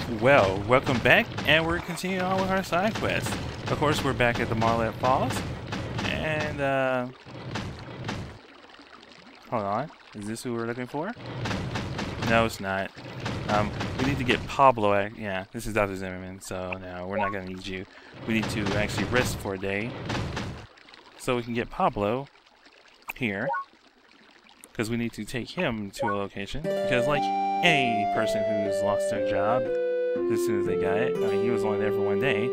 Well, welcome back, and we're continuing on with our side quest. Of course, we're back at the Marlet Falls, and, hold on. Is this who we're looking for? No, it's not. We need to get Pablo. Yeah, this is Dr. Zimmerman, so no, we're not going to need you. We need to actually rest for a day, so we can get Pablo here, because we need to take him to a location, because like any person who's lost their job, as soon as they got it, I mean, he was only there for one day,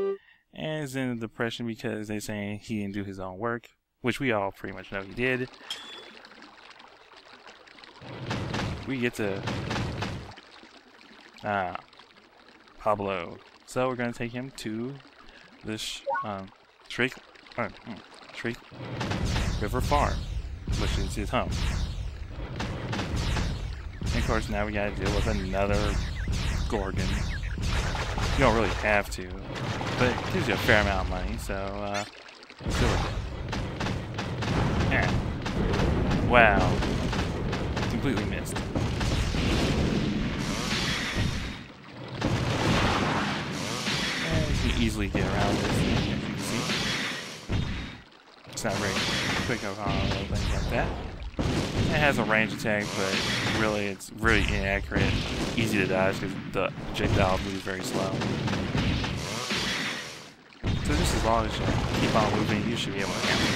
and is in a depression because they're saying he didn't do his own work, which we all pretty much know he did. We get to Pablo, so we're gonna take him to this Shrake River Farm, which is his home. And of course, now we gotta deal with another Gorgon. You don't really have to, but it gives you a fair amount of money, so let's deal with it. Yeah. Wow. Completely missed. And you can easily get around this, as you can see. It's not very quick or things like that. It has a range attack, but really it's really inaccurate. Easy to dodge because the projectile moves very slow. So just as long as you keep on moving, you should be able to handle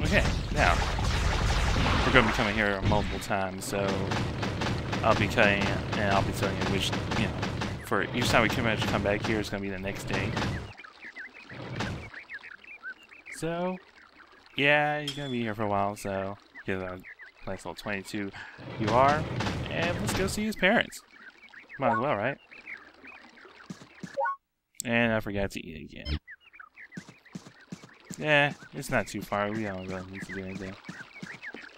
it. Okay, now we're going to be coming here multiple times, so I'll be cutting and I'll be telling you which, for each time we come back here, it's going to be the next day. So, yeah, you're going to be here for a while, so get a nice little 22 you are, and let's go see his parents. Might as well, right? And I forgot to eat again. Yeah, it's not too far, we don't really need to do anything.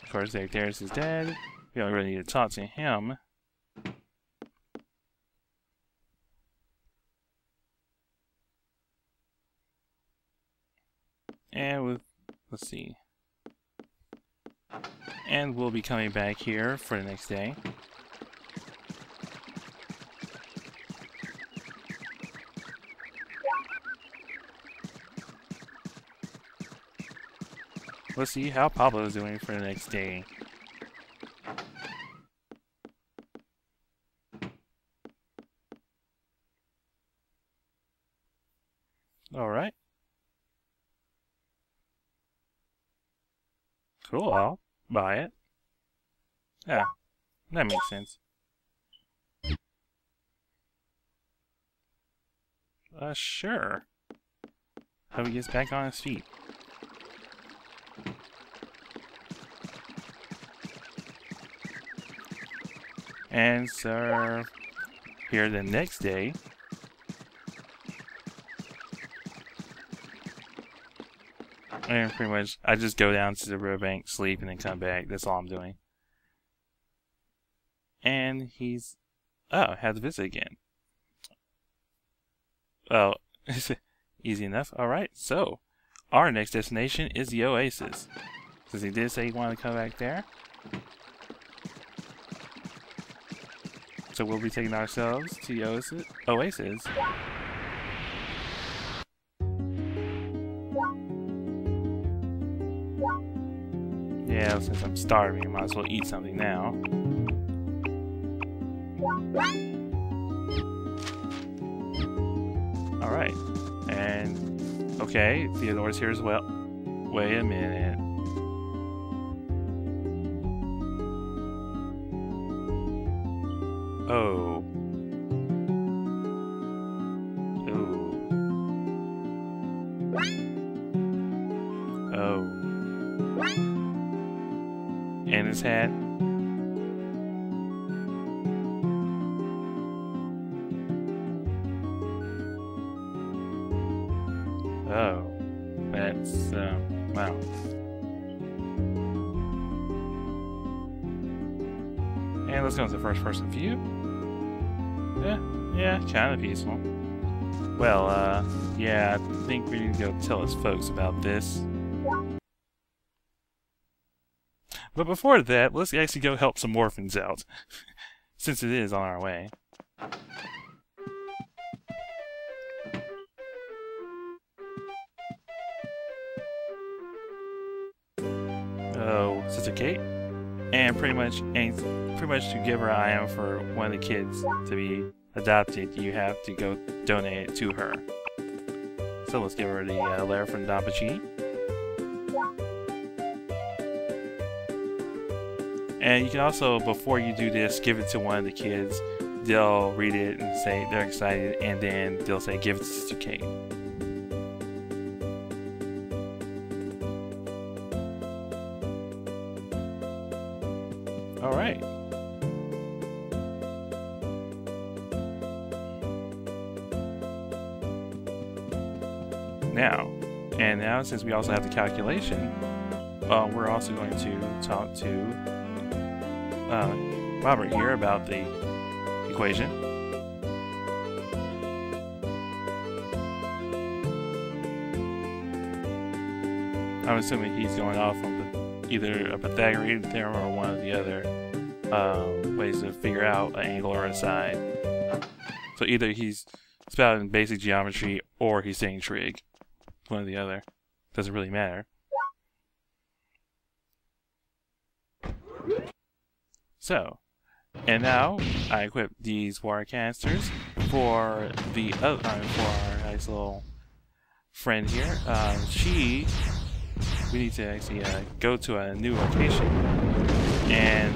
Of course, Leress is dead, we don't really need to talk to him. And let's see. And we'll be coming back here for the next day. Let's see how Pablo is doing for the next day. Alright. Cool, I'll buy it. Yeah, that makes sense. Sure. Hope he gets back on his feet. And so, here the next day. And pretty much, I just go down to the riverbank, sleep, and then come back. That's all I'm doing. And he's... Oh, had to visit again. Well, easy enough. Alright, so, our next destination is the Oasis. Since he did say he wanted to come back there. So we'll be taking ourselves to the Oasis. Yeah, since I'm starving, I might as well eat something now. Alright. And, okay, Theodore's here as well. Wait a minute. Oh. Ooh. Oh. And his hat. Oh. That's, wow. And let's go into the first person view. Yeah, kind of peaceful. Well, yeah, I think we need to go tell us folks about this. But before that, let's actually go help some orphans out, since it is on our way. Oh, Sister Kate, and pretty much to give her an item for one of the kids to be adopted, you have to go donate it to her. So let's give her the Leress from Steambot. And you can also, before you do this, give it to one of the kids. They'll read it and say they're excited, and then they'll say, give it to Sister Kate. Alright. Now, since we also have the calculation, we're also going to talk to Robert here about the equation. I'm assuming he's going off on either a Pythagorean theorem or one of the other ways to figure out an angle or a side. So either he's spouting basic geometry or he's saying trig. One or the other. Doesn't really matter. So, and now I equip these water canisters for the for our nice little friend here. We need to actually go to a new location, and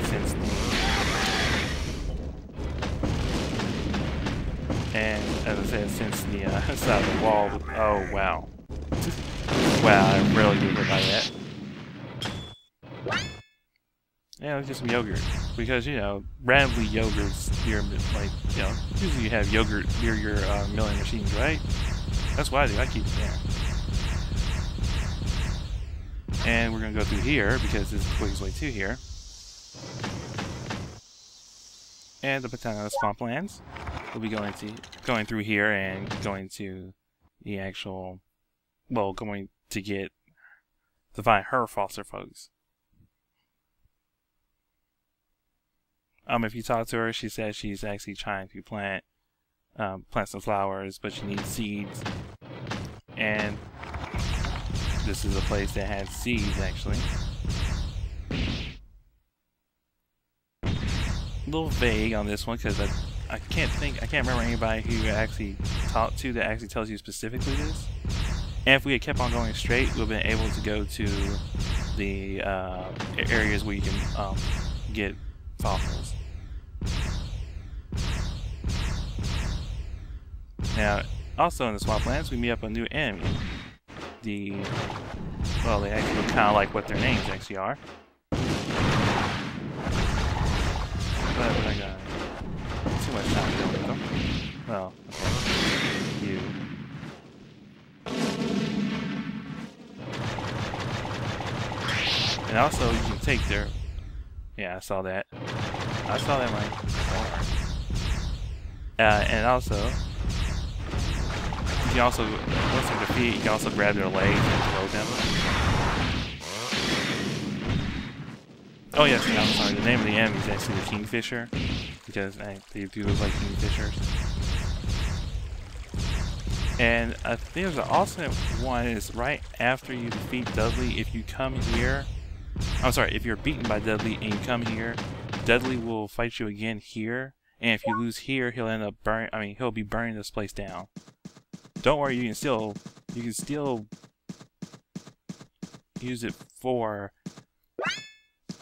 as I said, since the side of the wall, oh wow. Wow, I really get hit by that. Yeah, it's just some yogurt. Because, you know, randomly yogurts here, like, you know, usually you have yogurt near your milling machines, right? That's what I do, I keep it there. And we're going to go through here, because this is the quickest way to here. And the Patana Swamplands. We'll be going through here and going to the actual, well, going to find her foster folks. If you talk to her, she says she's actually trying to plant some flowers, but she needs seeds. And this is a place that has seeds, actually. A little vague on this one because I can't remember anybody who actually talked to that actually tells you specifically this. And if we had kept on going straight, we've been able to go to the areas where you can get fossils. Now, also in the swamplands, we meet up a new enemy. Well, they actually look kind of like what their names actually are. But I got too much time to deal with them. Well, okay. You. And also, you can take their... Yeah, I saw that. I saw that, Mike. And also, you can also, once they defeat, you can also grab their legs and throw them. Oh yes, I'm sorry, the name of the enemy is actually the Kingfisher, because they do look like Kingfishers. And I think there's an alternate one is right after you defeat Dudley. If you come here, I'm sorry, if you're beaten by Dudley and you come here, Dudley will fight you again here. And if you lose here, he'll end up he'll be burning this place down. Don't worry, you can still use it for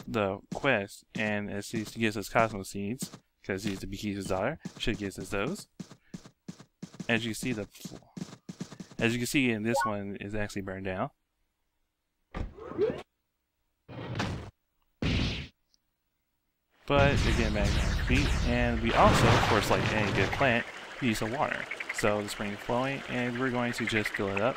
the quest, and as he gives us Cosmo Seeds, because he's the Beekeeper's daughter, should give us those. As you can see in this one is actually burned down. But they're getting back on their feet, and we also, of course, like any good plant, use some water. So the spring is flowing, and we're going to just fill it up.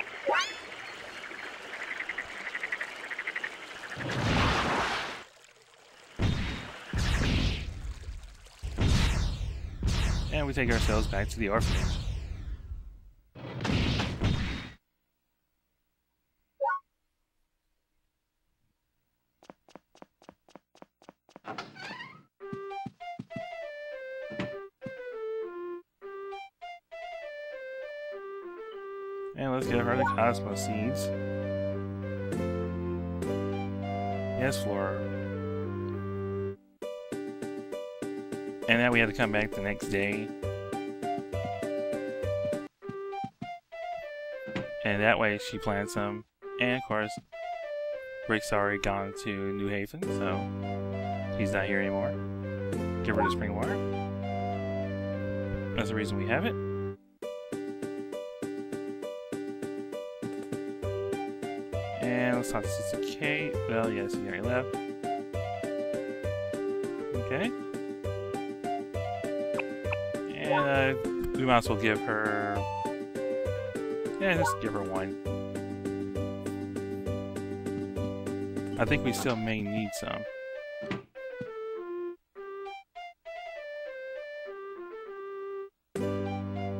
And we take ourselves back to the orphanage. let's give her the Cosmos Seeds. Yes, Flora. And now we have to come back the next day. And that way she plants them. And of course, Rick's already gone to New Haven, so he's not here anymore. Give her the spring water. That's the reason we have it. And let's talk to Sister Kate. Well, yes, he already left. Okay. And we might as well give her... Yeah, just give her one. I think we still may need some.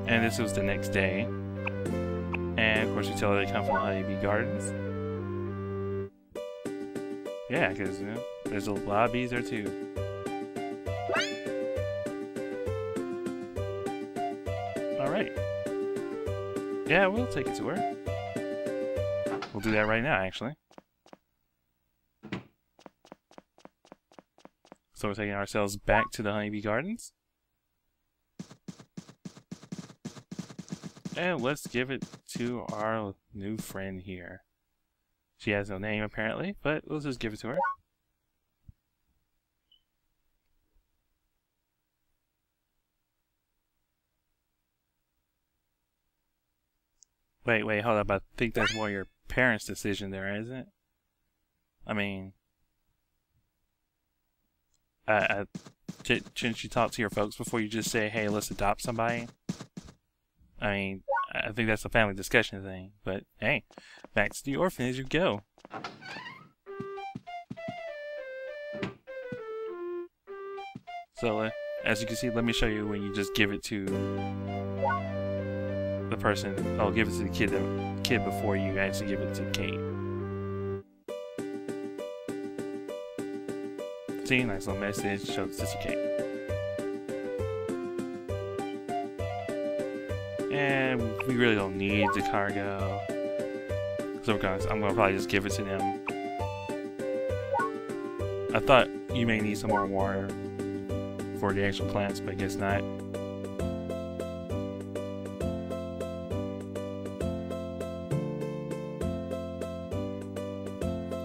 And this was the next day. And of course we tell her they come from the Honeybee Gardens. Yeah, because you know, there's a lot of bees there too. Alright. Yeah, we'll take it to her. We'll do that right now, actually. So we're taking ourselves back to the Honeybee Gardens. And let's give it to our new friend here. She has no name apparently, but we'll just give it to her. Wait, hold up. I think that's more your parents' decision there, isn't it? I mean... shouldn't you talk to your folks before you just say, hey, let's adopt somebody? I mean, I think that's a family discussion thing. But, hey, back to the orphanage you go. So, as you can see, let me show you when you just give it to the person. Oh, give it to the kid before you actually give it to Kate. See, nice little message, show Sister Kate. And we really don't need the cargo. So I'm gonna probably just give it to them. I thought you may need some more water for the actual plants, but I guess not.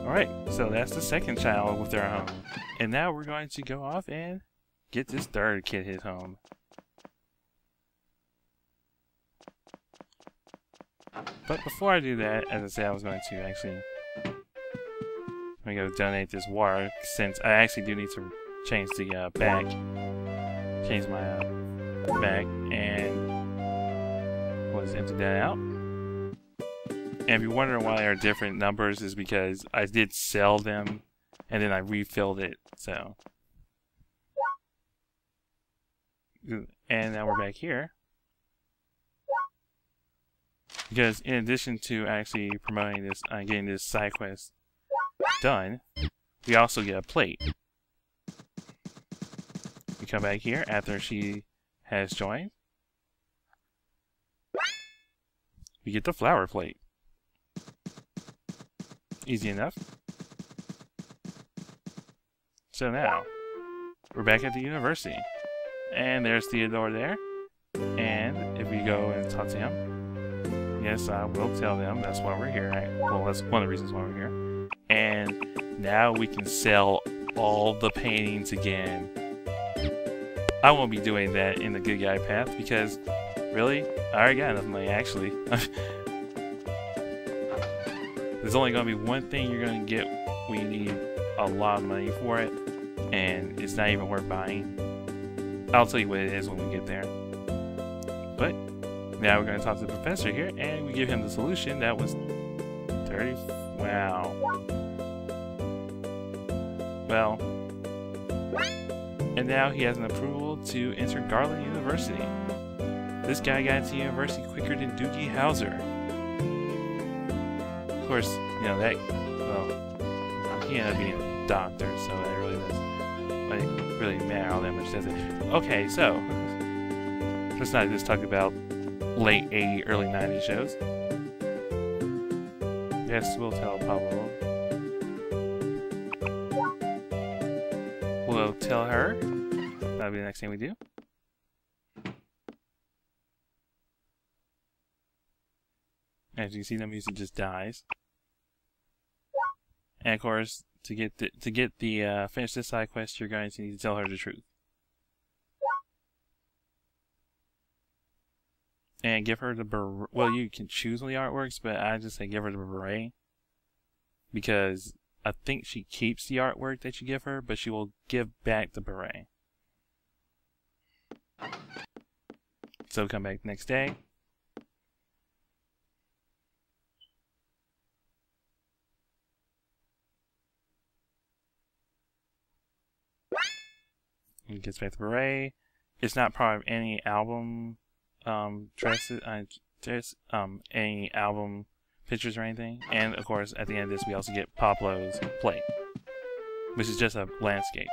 Alright, so that's the second child with their home. And now we're going to go off and get this third kid his home. But before I do that, as I said, I was going to actually... I'm going to go donate this water, since I actually do need to change the back. Change my back, and we'll just empty that out. And if you're wondering why there are different numbers, is because I did sell them, and then I refilled it, so. And now we're back here. Because in addition to actually promoting this, getting this side quest done, we also get a plate. We come back here after she has joined. We get the flower plate. Easy enough. So now, we're back at the university. And there's Theodore there. And if we go and talk to him, yes, I will tell them that's why we're here. Well, that's one of the reasons why we're here. And now we can sell all the paintings again. I won't be doing that in the good guy path because, really, I already got enough money, actually. There's only going to be one thing you're going to get when you need a lot of money for it, and it's not even worth buying. I'll tell you what it is when we get there. But now we're going to talk to the professor here, and we give him the solution. That was 30. Wow. Well, and now he has an approval to enter Garland University. This guy got into university quicker than Doogie Howser. Of course, you know that. Well, he ended up being a doctor, so that really doesn't really matter all that much, does it? Okay, so let's not just talk about late 80s, early 90s shows. Yes, we'll tell Pablo. We'll tell her. That'll be the next thing we do. As you can see, the music just dies. And of course, to get the finish this side quest, you're going to need to tell her the truth. And give her the beret. Well, you can choose when the art works, but I just say give her the beret. Because I think she keeps the artwork that you give her, but she will give back the beret. So come back the next day. He gets back the beret. It's not part of any album dresses, any album pictures or anything. And of course, at the end of this, we also get Pablo's plate, which is just a landscape.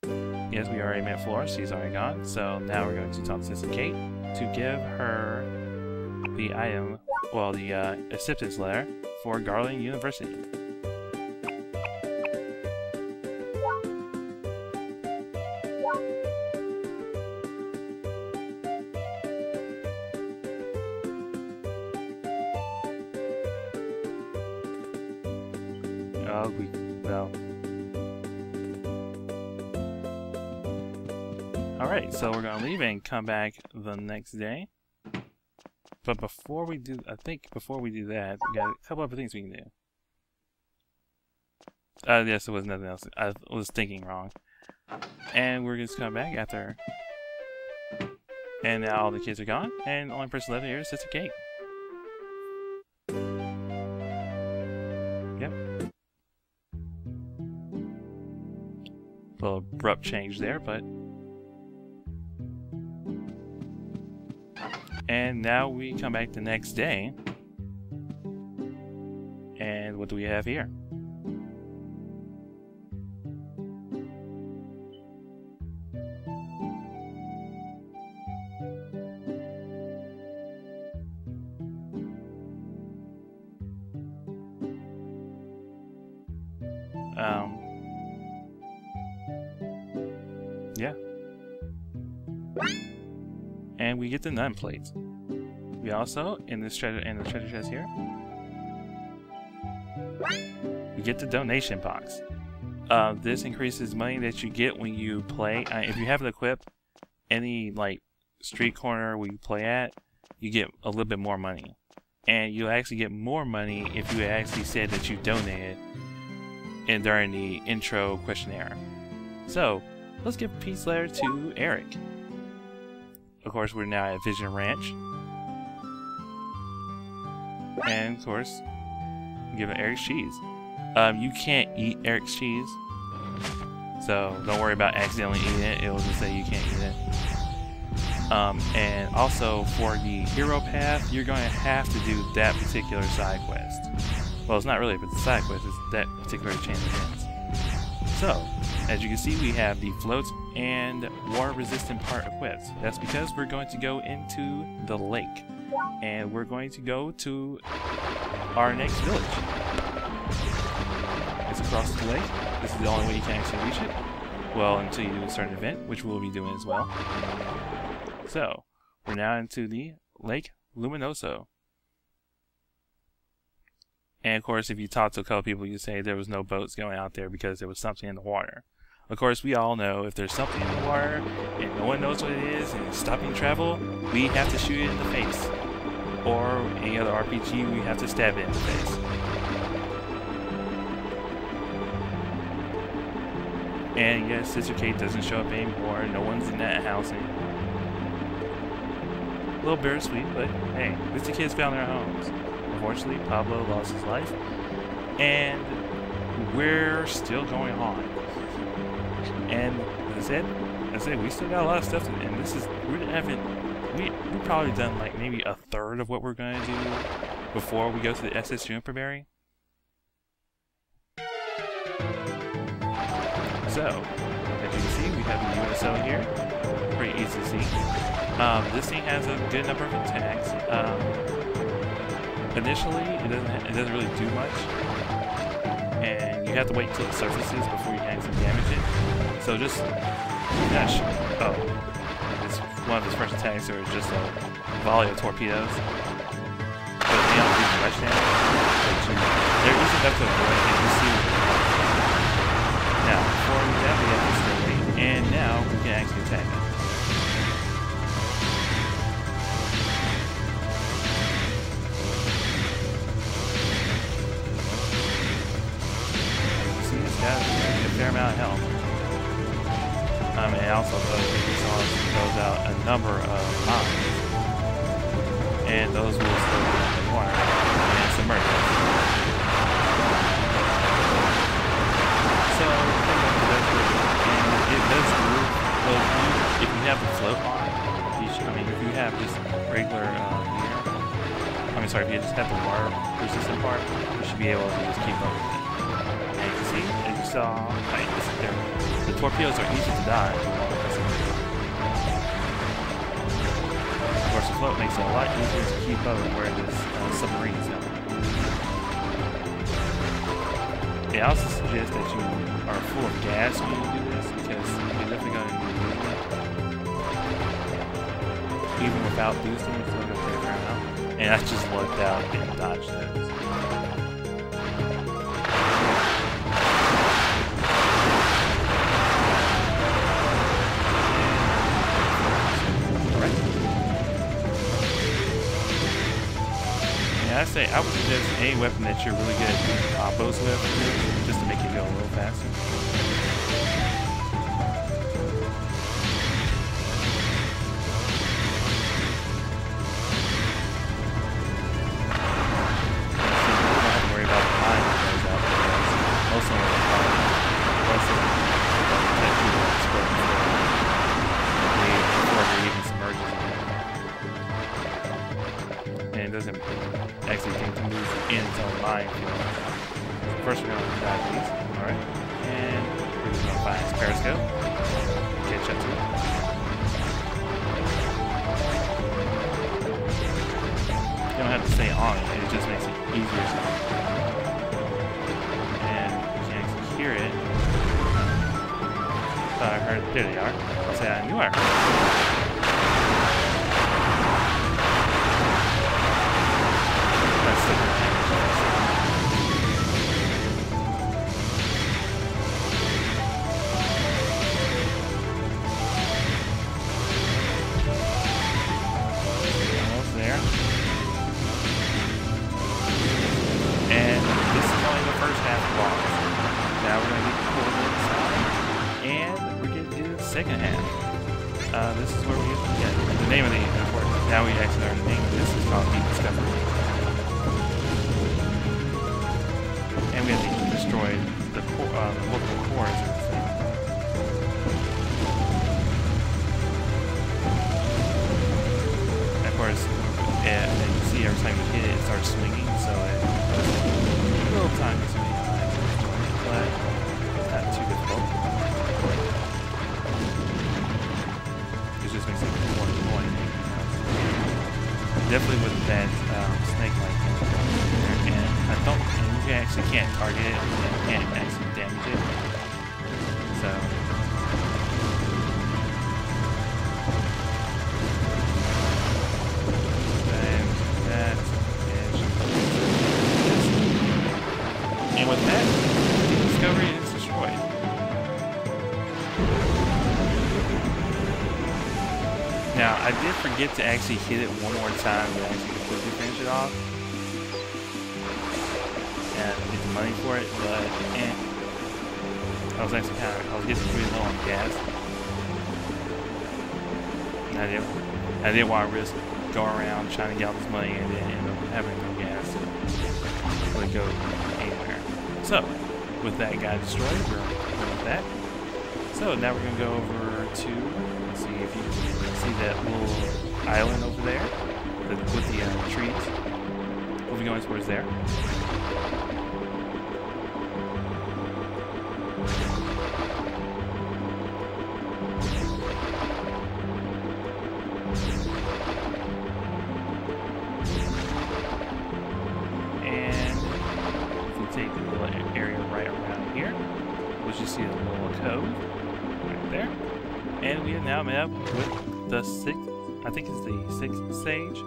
Yes, we already met Flora. She's already gone. So now we're going to talk to Sister Kate to give her the item, well, the acceptance letter for Garland University. Well. Alright, so we're gonna leave and come back the next day. But before we do, before we do that, we got a couple other things we can do. Yes, there was nothing else. I was thinking wrong. And we're just come back after. And now all the kids are gone, and the only person left here is Sister Kate. Yep. A little abrupt change there, but. And now we come back the next day. And what do we have here? Yeah. And we get the nun plates. We also, in the treasure chest here, we get the donation box. This increases money that you get when you play. If you have it equipped, any like street corner where you play at, you get a little bit more money. And you'll actually get more money if you actually said that you donated during the intro questionnaire. So, let's give a peace letter to Eric. Of course, we're now at Vision Ranch. And, of course, give it Eric's cheese. You can't eat Eric's cheese, so don't worry about accidentally eating it. It will just say you can't eat it. And also, for the hero path, you're going to have to do that particular side quest. Well, it's not really a side quest, it's that particular chain of events. So, as you can see, we have the floats and water-resistant part equipped. That's because we're going to go into the lake. And we're going to go to our next village. It's across the lake. This is the only way you can actually reach it. Well, until you do a certain event, which we'll be doing as well. So, we're now into the Lake Luminoso. And of course, if you talk to a couple people, you say there was no boats going out there because there was something in the water. Of course, we all know if there's something in the water and no one knows what it is and it's stopping travel, we have to shoot it in the face. Or any other RPG, we have to stab it in the face. And yes, Sister Kate doesn't show up anymore. No one's in that house anymore. A little bittersweet, but hey, at least the kids found their homes. Unfortunately, Pablo lost his life, and we're still going on. And as I said, we still got a lot of stuff, and this is we've probably done like maybe a third of what we're going to do before we go to the SS Juniper Berry. So, as you can see, we have the USO here. Pretty easy to see. This thing has a good number of attacks. initially it doesn't really do much, and you have to wait until it surfaces before you can actually damage it. So just gosh, oh, it's one of his first attacks or just a volley of torpedoes. So they don't do much damage, but they're easy enough to avoid, and you see. Now, before we do that, we have to still wait, and now we can actually attack it. Got a fair amount of health. And also throws out a number of mines. And those will slow down the water and submerge us. So, it does move. Well, if you have the float on, if you have just regular if you just have the water resistant part, you should be able to just keep up with it. And you can see, as you saw, the torpedoes are easy to dodge. Of course, the float makes it a lot easier to keep up with where this submarine is going. It also suggests that you are full of gas when you do this, because you're definitely going to need it. Even without boosting, it's still going to take a fair amount. And I just lucked out and dodged those. I say I would suggest any weapon that you're really good at doing combos with, just to make it go a little faster. You don't have to worry about the mine that goes out there. Most of them are probably less than that you will explode before it even submerges again. And it doesn't actually seem to move in its own mind. First we're going to dive these. Alright. And we're just going to find its periscope. Catch up to it. You don't have to stay on it, it just makes it easier to. And you can actually hear it. I heard, there they are. I'll say I knew I heard it. Second half. This is where we get the name of the airport. Now we actually learn the name of this. Is called Deep Discovery. And we have to destroy the multiple cores of this thing. And of course, and you see every time you hit it, it starts swinging, so it just a little time consuming, but it's not too difficult. Just makes it more annoying. Definitely with that snake-like thing. And I don't, and you actually can't target it and can't actually damage it. So. And with that, the discovery is destroyed. Now, I did forget to actually hit it one more time to actually completely finish it off. And get the money for it, but I was actually I was getting pretty low on gas. And I didn't want to risk going around trying to get all this money and then end up having no gas to really go anywhere. So, with that guy destroyed, we're done with that. So, now we're going to go over to, let's see if you can see that little island over there with the trees. We'll be going towards there. area right around here, which you see a little cove right there. And we have now met up with the I think it's the 6th stage.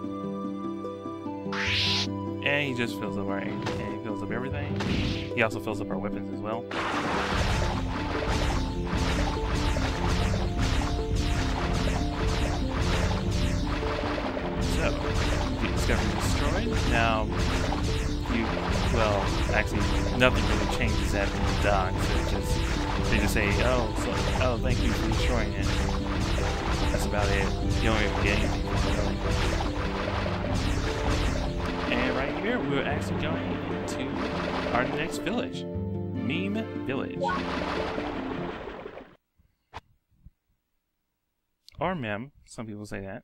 And he just fills up our, and he fills up everything. He also fills up our weapons as well. So, the discovery destroyed. Now, well, actually, nothing really changes after the dock. So they just say, oh, thank you for destroying it. That's about it. You don't even get anything from it, really. And right here, we're actually going into our next village, Meme Village. Or Mem, some people say that.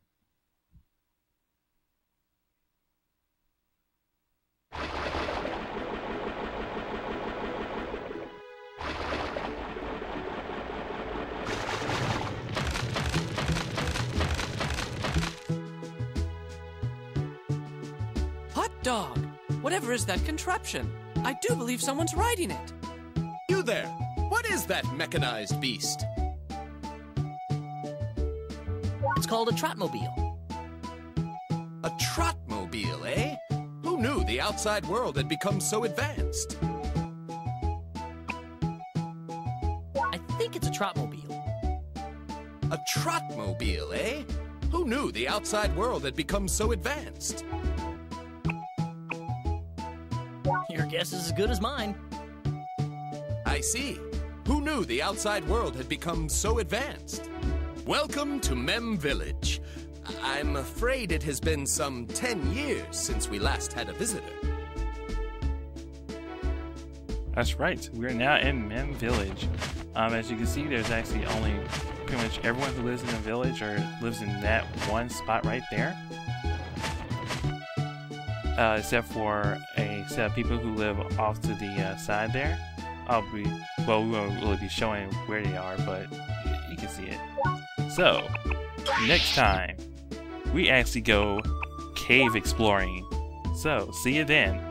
Dog, whatever is that contraption? I do believe someone's riding it. You there! What is that mechanized beast? It's called a trotmobile. A trotmobile, eh? Who knew the outside world had become so advanced? I think it's a trotmobile. A trotmobile, eh? Who knew the outside world had become so advanced? Your guess is as good as mine. I see. Who knew the outside world had become so advanced? Welcome to Mem Village. I'm afraid it has been some 10 years since we last had a visitor. That's right. We're now in Mem Village. As you can see, there's actually only pretty much everyone who lives in the village or lives in that one spot right there. Except for a set of people who live off to the side there. We won't really be showing where they are, but you can see it. So, next time, we actually go cave exploring. So, see you then.